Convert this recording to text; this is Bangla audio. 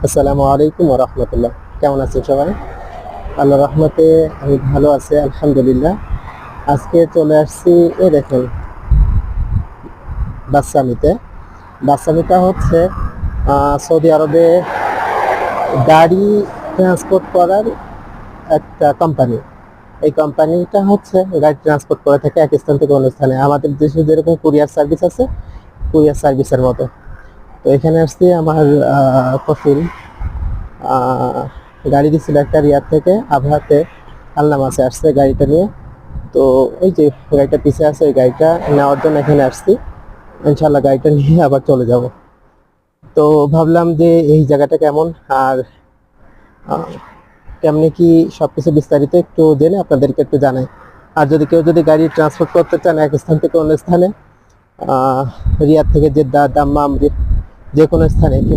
আসসালামু আলাইকুম ওয়া রাহমাতুল্লাহ। কেমন আছেন সবাই? আল্লাহর রহমতে আমি ভালো আছি আলহামদুলিল্লাহ। আজকে চলে আসছি এই দেখেন বাসসামিতে। বাসসামিটা হচ্ছে সৌদি আরবে গাড়ি ট্রান্সপোর্ট করার একটা কোম্পানি। এই কোম্পানিটা হচ্ছে গাড়ি ট্রান্সপোর্ট করে থাকে এক স্থান থেকে অন্য স্থানে। আমাদের দেশে যেরকম কুরিয়ার সার্ভিস আছে, কুরিয়ার সার্ভিসের মতো। তো এখানে আসছি আমার কফিল গাড়ি দিছিল একটা রিয়াদ থেকে আবহাতে আলনামাসে আসছে গাড়িটা নিয়ে। তো ওই যে গাড়িটা পিছে আছে ওই গাড়িটা নেওয়ার জন্য এখানে আসছি। ইনশাল্লাহ গাড়িটা নিয়ে আবার চলে যাব। তো ভাবলাম যে এই জায়গাটা কেমন আর আহ, কেমনে কি সবকিছু বিস্তারিত একটু জেনে আপনাদেরকে একটু জানাই। আর যদি কেউ যদি গাড়ি ট্রান্সপোর্ট করতে চান এক স্থান থেকে অন্য স্থানে, আহ, রিয়াদ থেকে জেদ্দা দাম্মাম যে কোনো স্থানে